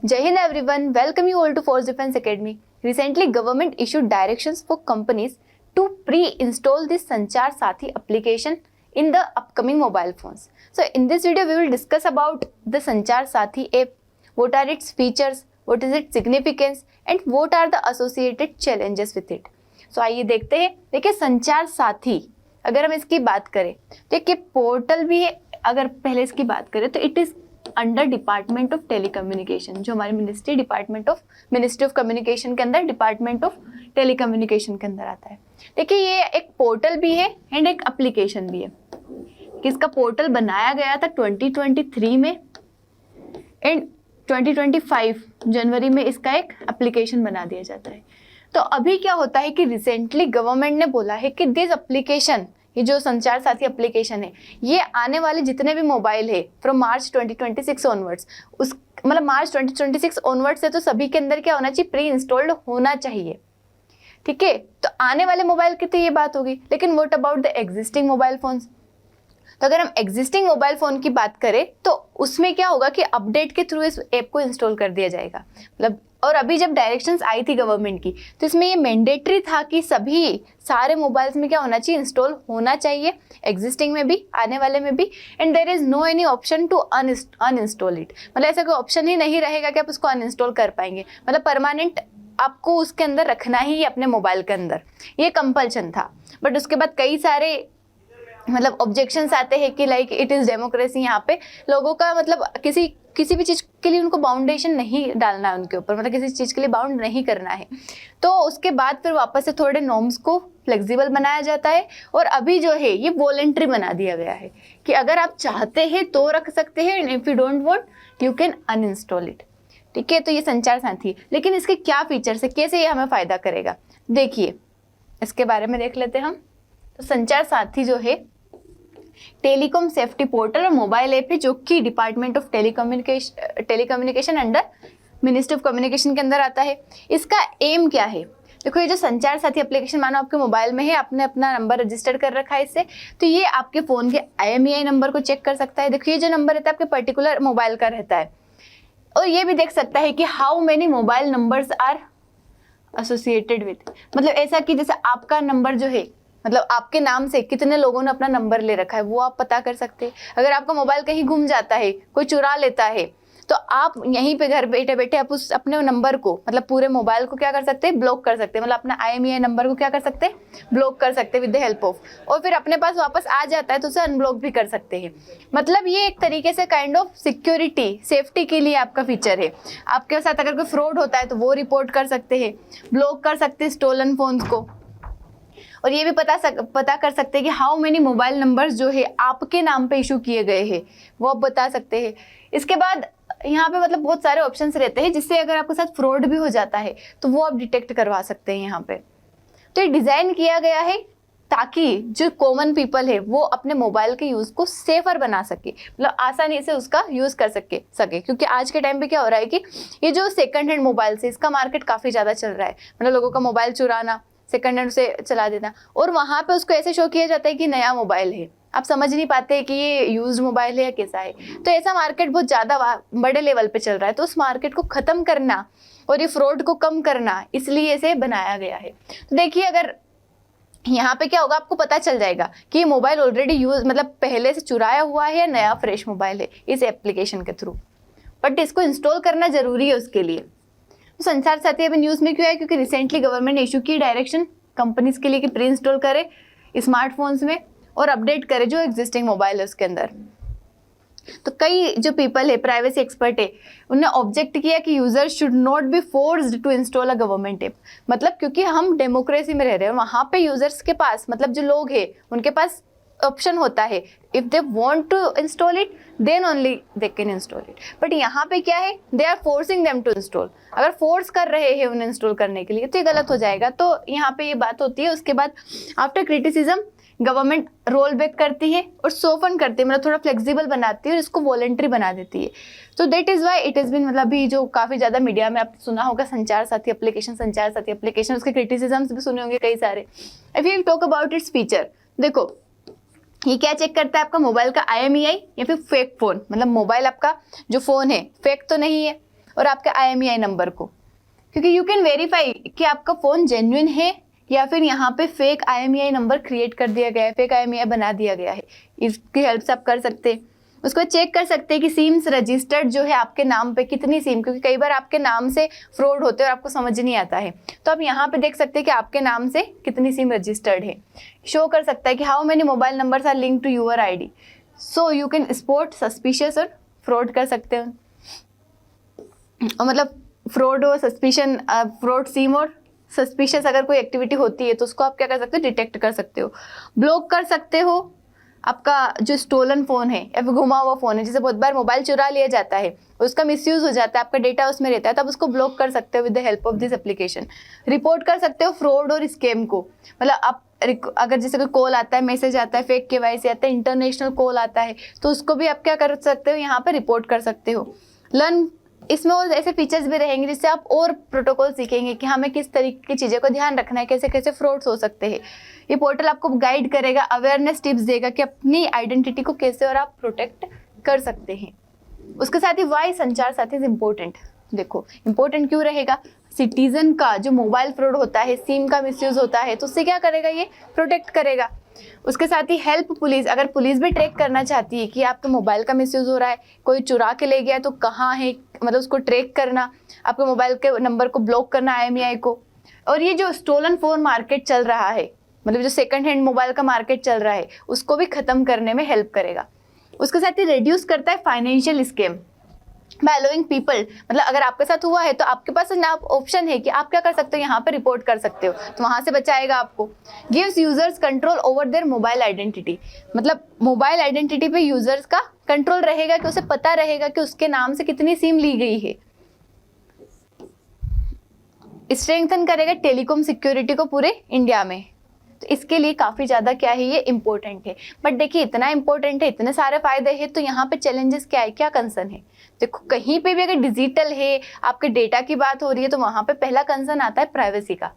Jai Hind everyone, welcome you all to Force Defense Academy. Recently, government issued directions for companies to pre-install this Sanchar Sathi application in the upcoming mobile phones. So in this video, we will discuss about the Sanchar Sathi app, what are its features, what is its significance and what are the associated challenges with it. So आइए देखते हैं। देखिए संचार साथी, अगर हम इसकी बात करें तो एक पोर्टल भी है। अगर पहले इसकी बात करें तो it is under department of telecommunication, जो हमारी मिनिस्ट्री ऑफ कम्युनिकेशन के अंदर डिपार्टमेंट ऑफ टेलीकम्युनिकेशन के अंदर आता है। देखिए ये एक पोर्टल भी है एंड एक एप्लीकेशन भी है। किसका पोर्टल बनाया गया था 2023 में एंड 2025 जनवरी में इसका एक एप्लीकेशन बना दिया जाता है। तो अभी क्या होता है कि रिसेंटली गवर्नमेंट ने बोला है कि दिस एप्लीकेशन, ये जो संचार साथी एप्लीकेशन है, ये आने वाले जितने भी मोबाइल है फ्रॉम मार्च 2026 ऑनवर्ड्स, उस मतलब मार्च 2026 ऑनवर्ड्स से तो सभी के अंदर क्या होना चाहिए, प्री इंस्टॉल्ड होना चाहिए। ठीक है, तो आने वाले मोबाइल की तो ये बात होगी, लेकिन what about the existing mobile phones. तो अगर हम एग्जिस्टिंग मोबाइल फ़ोन की बात करें तो उसमें क्या होगा कि अपडेट के थ्रू इस ऐप को इंस्टॉल कर दिया जाएगा। मतलब और अभी जब डायरेक्शंस आई थी गवर्नमेंट की तो इसमें ये मैंडेटरी था कि सभी सारे मोबाइल्स में क्या होना चाहिए, इंस्टॉल होना चाहिए, एग्जिस्टिंग में भी आने वाले में भी। And there is no any option to uninstall it, मतलब ऐसा कोई ऑप्शन ही नहीं रहेगा कि आप उसको अनइंस्टॉल कर पाएंगे। मतलब परमानेंट आपको उसके अंदर रखना ही अपने मोबाइल के अंदर, ये कंपल्शन था। बट उसके बाद कई सारे मतलब ऑब्जेक्शंस आते हैं कि लाइक इट इज़ डेमोक्रेसी, यहाँ पे लोगों का मतलब किसी भी चीज़ के लिए उनको बाउंडेशन नहीं डालना है उनके ऊपर, मतलब किसी चीज़ के लिए बाउंड नहीं करना है। तो उसके बाद फिर वापस से थोड़े नॉर्म्स को फ्लेक्सिबल बनाया जाता है और अभी जो है ये वॉलेंट्री बना दिया गया है कि अगर आप चाहते हैं तो रख सकते हैं, if you don't want you can uninstall it. ठीक है, तो ये संचार साथी, लेकिन इसके क्या फीचर्स है, कैसे ये हमें फ़ायदा करेगा, देखिए इसके बारे में देख लेते हैं हम। तो संचार साथी जो है टेलीकॉम सेफ्टी पोर्टल और मोबाइल ऐप है, जो कि department of telecommunication under ministry of communication के अंदर आता है। इसका एम क्या है, देखो ये जो संचार साथी एप्लीकेशन मानो आपके मोबाइल में है, आपने अपना नंबर रजिस्टर कर रखा है इससे, तो ये आपके फ़ोन के IMEI नंबर को चेक कर सकता है। देखो ये जो नंबर रहता है आपके पर्टिकुलर मोबाइल का रहता है, और ये भी देख सकता है कि how many mobile numbers are associated with, मतलब ऐसा कि जैसे आपका नंबर जो है, मतलब आपके नाम से कितने लोगों ने अपना नंबर ले रखा है, वो आप पता कर सकते हैं। अगर आपका मोबाइल कहीं गुम जाता है, कोई चुरा लेता है, तो आप यहीं पे घर बैठे बैठे आप उस अपने नंबर को, मतलब पूरे मोबाइल को क्या कर सकते हैं, ब्लॉक कर सकते हैं। मतलब अपना IMEI नंबर को क्या कर सकते हैं, ब्लॉक कर सकते हैं विद द हेल्प ऑफ, और फिर अपने पास वापस आ जाता है तो उसे अनब्लॉक भी कर सकते हैं। मतलब ये एक तरीके से काइंड ऑफ सिक्योरिटी, सेफ्टी के लिए आपका फीचर है। आपके साथ अगर कोई फ्रॉड होता है तो वो रिपोर्ट कर सकते हैं, ब्लॉक कर सकते हैं स्टोलन फोन्स को, और ये भी पता कर सकते हैं कि हाउ मेनी मोबाइल नंबर्स जो है आपके नाम पे इशू किए गए हैं, वो आप बता सकते हैं। इसके बाद यहाँ पे मतलब बहुत सारे ऑप्शंस रहते हैं, जिससे अगर आपके साथ फ्रॉड भी हो जाता है तो वो आप डिटेक्ट करवा सकते हैं यहाँ पे। तो ये डिज़ाइन किया गया है ताकि जो कॉमन पीपल है वो अपने मोबाइल के यूज़ को सेफर बना सके, मतलब आसानी से उसका यूज़ कर सके क्योंकि आज के टाइम पे क्या हो रहा है कि ये जो सेकंड हैंड मोबाइल है, इसका मार्केट काफ़ी ज़्यादा चल रहा है। मतलब लोगों का मोबाइल चुराना, सेकंड हैंड से चला देना, और वहाँ पे उसको ऐसे शो किया जाता है कि नया मोबाइल है, आप समझ नहीं पाते कि ये यूज्ड मोबाइल है या कैसा है। तो ऐसा मार्केट बहुत ज़्यादा बड़े लेवल पे चल रहा है, तो उस मार्केट को ख़त्म करना और ये फ्रॉड को कम करना, इसलिए इसे बनाया गया है। तो देखिए अगर यहाँ पे क्या होगा, आपको पता चल जाएगा कि ये मोबाइल ऑलरेडी यूज मतलब पहले से चुराया हुआ है या नया फ्रेश मोबाइल है इस एप्लीकेशन के थ्रू, बट इसको इंस्टॉल करना ज़रूरी है उसके लिए। तो संचार साथी अभी न्यूज़ में क्यों है, क्योंकि रिसेंटली गवर्नमेंट ने इशू की डायरेक्शन कंपनीज के लिए कि प्री इंस्टॉल करे स्मार्टफोन्स में और अपडेट करे जो एग्जिस्टिंग मोबाइल है उसके अंदर। तो कई जो पीपल है, प्राइवेसी एक्सपर्ट है, उन्होंने ऑब्जेक्ट किया कि user should not be forced to install a government app. मतलब क्योंकि हम डेमोक्रेसी में रह रहे हैं और वहाँ पे यूजर्स के पास, मतलब जो लोग हैं उनके पास ऑप्शन होता है, if they want to install it then only they can install it. But यहाँ पे क्या है, they are forcing them to install. अगर फोर्स कर रहे हैं उन्हें इंस्टॉल करने के लिए तो ये गलत हो जाएगा। तो यहाँ पे ये बात होती है। उसके बाद after criticism government roll back करती है और सोफन करती है, मतलब थोड़ा फ्लेक्सिबल बनाती है और इसको वॉलेंट्री बना देती है। तो that is why it is been, मतलब अभी जो काफ़ी ज़्यादा मीडिया में आपने सुना होगा संचार साथी एप्लीकेशन, उसके क्रिटिसिजम्स भी सुने होंगे कई सारे। If you talk about its feature, देखो ये क्या चेक करता है, आपका मोबाइल का IMEI या फिर फेक फ़ोन, मतलब मोबाइल आपका जो फ़ोन है फेक तो नहीं है, और आपके IMEI नंबर को, क्योंकि यू कैन वेरीफाई कि आपका फ़ोन जेन्युइन है या फिर यहाँ पे फेक IMEI नंबर क्रिएट कर दिया गया है, फेक IMEI बना दिया गया है। इसकी हेल्प से आप कर सकते हैं। उसको चेक कर सकते हैं कि सिम्स रजिस्टर्ड जो है आपके नाम पे कितनी सिम, क्योंकि कई बार आपके नाम से फ्रॉड होते हैं और आपको समझ नहीं आता है। तो आप यहाँ पे देख सकते हैं कि आपके नाम से कितनी सिम रजिस्टर्ड है। शो कर सकता है कि how many mobile numbers are link to your ID, so you can spot suspicious और फ्रॉड कर सकते हैं। और मतलब फ्रॉड हो, सस्पिशन, फ्रॉड सिम और सस्पिशियस अगर कोई एक्टिविटी होती है तो उसको आप क्या कर सकते हो, डिटेक्ट कर सकते हो। ब्लॉक कर सकते हो आपका जो स्टोलन फ़ोन है या फिर घुमा हुआ फ़ोन है, जैसे बहुत बार मोबाइल चुरा लिया जाता है, उसका मिसयूज़ हो जाता है, आपका डेटा उसमें रहता है, तब उसको ब्लॉक कर सकते हो with the help of this application. Report कर सकते हो फ्रॉड और स्कैम को, मतलब आप अगर जैसे कोई कॉल आता है, मैसेज आता है, फेक KYC आता है, इंटरनेशनल कॉल आता है, तो उसको भी आप क्या कर सकते हो, यहाँ पर रिपोर्ट कर सकते हो। लर्न, इसमें और ऐसे फीचर्स भी रहेंगे जिससे आप और प्रोटोकॉल सीखेंगे कि हमें किस तरीके की चीज़ों को ध्यान रखना है, कैसे कैसे फ्रॉड्स हो सकते हैं। ये पोर्टल आपको गाइड करेगा, अवेयरनेस टिप्स देगा कि अपनी आइडेंटिटी को कैसे और आप प्रोटेक्ट कर सकते हैं। उसके साथ ही वाई संचार साथी इज इम्पोर्टेंट। देखो इम्पोर्टेंट क्यों रहेगा, सिटीजन का जो मोबाइल फ्रॉड होता है, सिम का मिसयूज होता है, तो उससे क्या करेगा, ये प्रोटेक्ट करेगा। उसके साथ ही हेल्प पुलिस, अगर पुलिस भी ट्रैक करना चाहती है कि आपके मोबाइल का मिसयूज हो रहा है, कोई चुरा के ले गया तो कहाँ है, मतलब उसको ट्रैक करना, आपके मोबाइल के नंबर को ब्लॉक करना, IMEI को। और ये जो स्टोलन फोन मार्केट चल रहा है, मतलब जो सेकंड हैंड मोबाइल का मार्केट चल रहा है, उसको भी खत्म करने में हेल्प करेगा। उसके साथ ही रिड्यूस करता है financial scam by allowing people, मतलब अगर आपके साथ हुआ है तो आपके पास ना ऑप्शन है कि आप क्या कर सकते हो, यहाँ पे रिपोर्ट कर सकते हो, तो वहां से बचाएगा आपको। Gives users control over there mobile identity, मतलब मोबाइल आइडेंटिटी पे यूजर्स का कंट्रोल रहेगा कि उसे पता रहेगा कि उसके नाम से कितनी सिम ली गई है। स्ट्रेंथन करेगा टेलीकॉम सिक्योरिटी को पूरे इंडिया में, तो इसके लिए काफ़ी ज़्यादा क्या है, ये इम्पोर्टेंट है। बट देखिए इतना इम्पोर्टेंट है, इतने सारे फायदे हैं, तो यहाँ पे चैलेंजेस क्या है, क्या कंसर्न है। देखो कहीं पे भी अगर डिजिटल है, आपके डेटा की बात हो रही है, तो वहाँ पे पहला कंसर्न आता है प्राइवेसी का,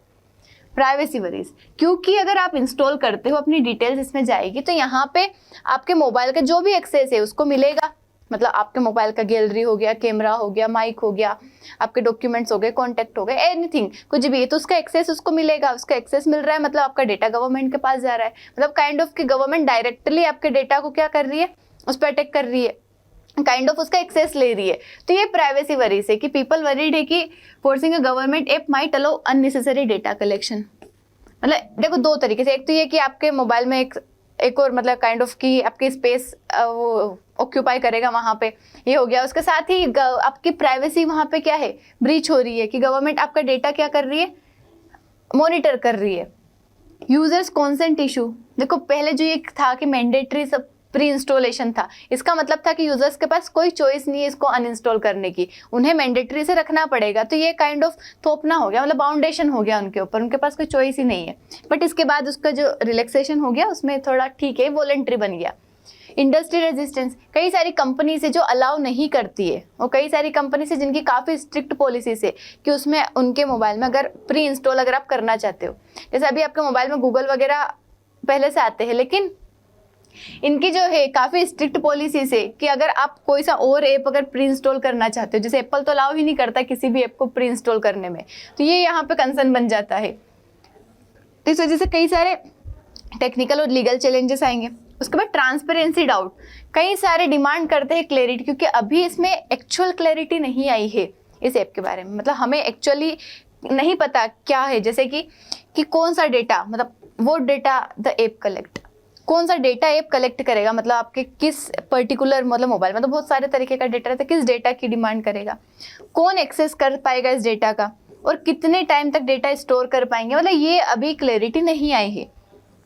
प्राइवेसी वरीज। क्योंकि अगर आप इंस्टॉल करते हो, अपनी डिटेल्स इसमें जाएगी, तो यहाँ पे आपके मोबाइल का जो भी एक्सेस है उसको मिलेगा, मतलब आपके मोबाइल का गैलरी हो गया, कैमरा हो गया, माइक हो गया, आपके डॉक्यूमेंट्स हो गए, कॉन्टैक्ट हो गए, एनीथिंग कुछ भी है, तो उसका एक्सेस उसको मिलेगा। उसका एक्सेस मिल रहा है मतलब आपका डेटा गवर्नमेंट के पास जा रहा है, मतलब काइंड ऑफ कि गवर्नमेंट डायरेक्टली आपके डेटा को क्या कर रही है, उस पर अटैक कर रही है, काइंड ऑफ उसका एक्सेस ले रही है। तो ये प्राइवेसी वरीज है कि पीपल वरीड है कि फोर्सिंग अ government app might allow unnecessary data collection. मतलब देखो दो तरीके से, एक तो ये कि आपके मोबाइल में एक और मतलब काइंड ऑफ कि आपकी स्पेस वो ऑक्यूपाई करेगा वहाँ पे, ये हो गया। उसके साथ ही आपकी प्राइवेसी वहाँ पे क्या है, ब्रीच हो रही है कि गवर्नमेंट आपका डेटा क्या कर रही है, मॉनिटर कर रही है। यूजर्स कॉन्सेंट इशू, देखो पहले जो ये था कि मैंडेटरी सब प्री इंस्टॉलेशन था, इसका मतलब था कि यूजर्स के पास कोई चॉइस नहीं है इसको अनइंस्टॉल करने की, उन्हें मैंडेटरी से रखना पड़ेगा। तो ये काइंड ऑफ थोपना हो गया, मतलब बाउंडेशन हो गया उनके ऊपर, उनके पास कोई चॉइस ही नहीं है। बट इसके बाद उसका जो रिलैक्सेशन हो गया उसमें थोड़ा ठीक है, वॉलंटरी बन गया। इंडस्ट्री रेजिस्टेंस, कई सारी कंपनीज है जो अलाउ नहीं करती है, और कई सारी कंपनीज है जिनकी काफ़ी स्ट्रिक्ट पॉलिसीज है कि उसमें उनके मोबाइल में अगर प्री इंस्टॉल अगर आप करना चाहते हो, जैसे अभी आपके मोबाइल में गूगल वगैरह पहले से आते हैं, लेकिन इनकी जो है काफ़ी स्ट्रिक्ट पॉलिसी से कि अगर आप कोई सा और ऐप अगर प्री इंस्टॉल करना चाहते हो, जैसे एप्पल तो अलाउ ही नहीं करता किसी भी ऐप को प्री इंस्टॉल करने में, तो ये यहाँ पे कंसर्न बन जाता है। तो इस वजह से कई सारे टेक्निकल और लीगल चैलेंजेस आएंगे। उसके बाद ट्रांसपेरेंसी डाउट, कई सारे डिमांड करते हैं क्लैरिटी, क्योंकि अभी इसमें एक्चुअल क्लैरिटी नहीं आई है इस ऐप के बारे में, मतलब हमें एक्चुअली नहीं पता क्या है, जैसे कि कौन सा डेटा, मतलब वो डेटा द ऐप कलेक्ट, कौन सा डेटा ऐप कलेक्ट करेगा, मतलब आपके किस पर्टिकुलर मतलब मोबाइल में तो बहुत सारे तरीके का डेटा रहता है, किस डेटा की डिमांड करेगा, कौन एक्सेस कर पाएगा इस डेटा का, और कितने टाइम तक डेटा स्टोर कर पाएंगे, मतलब ये अभी क्लैरिटी नहीं आई है।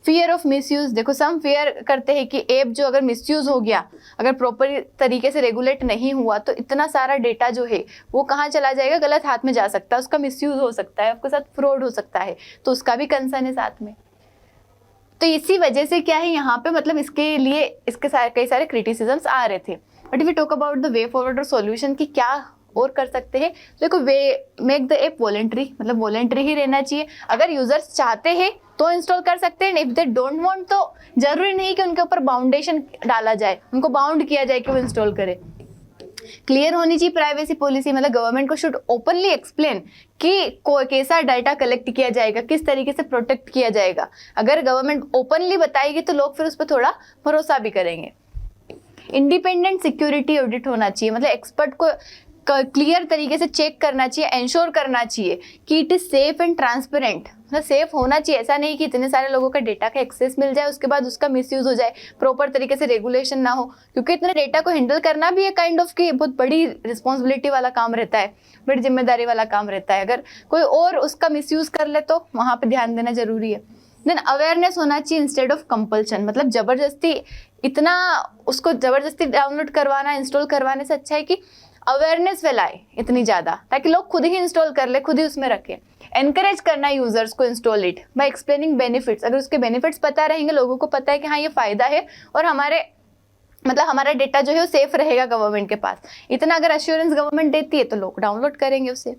फियर ऑफ मिसयूज, देखो सम फियर करते हैं कि ऐप जो अगर मिसयूज हो गया, अगर प्रॉपर तरीके से रेगुलेट नहीं हुआ, तो इतना सारा डेटा जो है वो कहाँ चला जाएगा, गलत हाथ में जा सकता है, उसका मिसयूज हो सकता है, आपके साथ फ्रॉड हो सकता है, तो उसका भी कंसर्न है साथ में। तो इसी वजह से क्या है यहाँ पे, मतलब इसके लिए कई सारे क्रिटिसिजम्स आ रहे थे। But if we talk about the way forward और सॉल्यूशन की क्या और कर सकते हैं, देखो मेक द ऐप वॉलेंट्री, मतलब वॉलेंट्री ही रहना चाहिए। अगर यूजर्स चाहते हैं तो इंस्टॉल कर सकते हैं, इफ दे डोंट वांट तो जरूरी नहीं कि उनके ऊपर बाउंडेशन डाला जाए, उनको बाउंड किया जाए कि वो इंस्टॉल करें। क्लियर होनी चाहिए प्राइवेसी पॉलिसी, मतलब गवर्नमेंट को शुड ओपनली एक्सप्लेन कि कैसा डाटा कलेक्ट किया जाएगा, किस तरीके से प्रोटेक्ट किया जाएगा। अगर गवर्नमेंट ओपनली बताएगी तो लोग फिर उस पर थोड़ा भरोसा भी करेंगे। इंडिपेंडेंट सिक्योरिटी ऑडिट होना चाहिए, मतलब एक्सपर्ट को क्लियर तरीके से चेक करना चाहिए, एंश्योर करना चाहिए कि it is safe and transparent, मतलब सेफ होना चाहिए। ऐसा नहीं कि इतने सारे लोगों का डेटा का एक्सेस मिल जाए उसके बाद उसका मिसयूज हो जाए, प्रॉपर तरीके से रेगुलेशन ना हो, क्योंकि इतने डेटा को हैंडल करना भी एक काइंड ऑफ की बहुत बड़ी रिस्पॉन्सिबिलिटी वाला काम रहता है, बड़ी जिम्मेदारी वाला काम रहता है। अगर कोई और उसका मिसयूज कर ले तो वहाँ पे ध्यान देना जरूरी है। देन अवेयरनेस होना चाहिए इंस्टेड ऑफ कंपल्शन, मतलब जबरदस्ती इतना उसको जबरदस्ती डाउनलोड करवाना, इंस्टॉल करवाने से अच्छा है कि अवेयरनेस फैलाए इतनी ज़्यादा, ताकि लोग खुद ही इंस्टॉल कर ले, खुद ही उसमें रखें। एनकरेज करना यूजर्स को install it by explaining benefits, अगर उसके बेनिफिट्स पता रहेंगे, लोगों को पता है कि हाँ ये फ़ायदा है और हमारा डेटा जो है वो सेफ रहेगा गवर्नमेंट के पास, इतना अगर अश्योरेंस गवर्नमेंट देती है तो लोग डाउनलोड करेंगे उसे।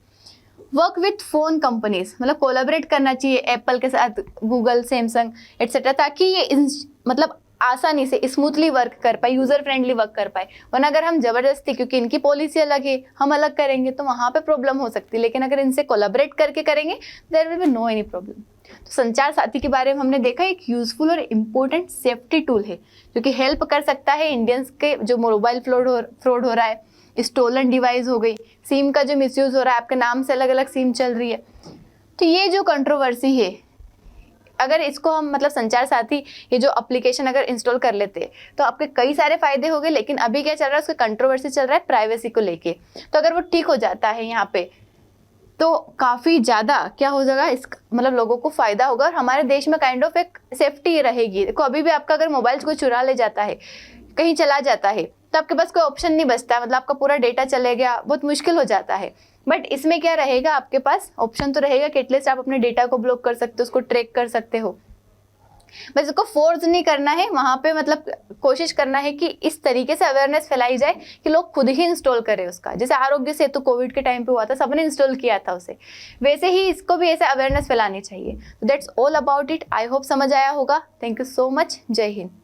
वर्क विथ फोन कंपनीज, मतलब कोलैबोरेट करना चाहिए एप्पल के साथ, गूगल, सैमसंग एटसेट्रा, ताकि ये मतलब आसानी से स्मूथली वर्क कर पाए, यूजर फ्रेंडली वर्क कर पाए। वरना अगर हम जबरदस्ती, क्योंकि इनकी पॉलिसी अलग है, हम अलग करेंगे तो वहाँ पे प्रॉब्लम हो सकती है, लेकिन अगर इनसे कोलैबोरेट करके करेंगे there will be no any problem. तो संचार साथी के बारे में हमने देखा एक यूजफुल और इम्पोर्टेंट सेफ्टी टूल है जो कि हेल्प कर सकता है इंडियंस के जो मोबाइल फ्रॉड हो रहा है, स्टोलन डिवाइस हो गई, सिम का जो मिसयूज हो रहा है, आपके नाम से अलग अलग सिम चल रही है। तो ये जो कंट्रोवर्सी है, अगर इसको हम मतलब संचार साथी ये जो एप्लीकेशन अगर इंस्टॉल कर लेते तो आपके कई सारे फायदे हो गए, लेकिन अभी क्या चल रहा है, उसका कंट्रोवर्सी चल रहा है प्राइवेसी को लेके। तो अगर वो ठीक हो जाता है यहाँ पे तो काफ़ी ज़्यादा क्या हो जाएगा, इस मतलब लोगों को फ़ायदा होगा और हमारे देश में काइंड ऑफ एक सेफ्टी रहेगी। देखो अभी भी आपका अगर मोबाइल कोई चुरा ले जाता है, कहीं चला जाता है, तो आपके पास कोई ऑप्शन नहीं बचता, मतलब आपका पूरा डेटा चले गया, बहुत मुश्किल हो जाता है। बट इसमें क्या रहेगा, आपके पास ऑप्शन तो रहेगा कि एटलीस्ट आप अपने डेटा को ब्लॉक कर सकते हो, उसको ट्रैक कर सकते हो। बस उसको फोर्स नहीं करना है, वहाँ पे मतलब कोशिश करना है कि इस तरीके से अवेयरनेस फैलाई जाए कि लोग खुद ही इंस्टॉल करें उसका। जैसे आरोग्य सेतु कोविड के टाइम पे हुआ था, सबने इंस्टॉल किया था उसे, वैसे ही इसको भी ऐसे अवेयरनेस फैलानी चाहिए। That's all about it. I hope समझ आया होगा। Thank you so much. जय हिंद।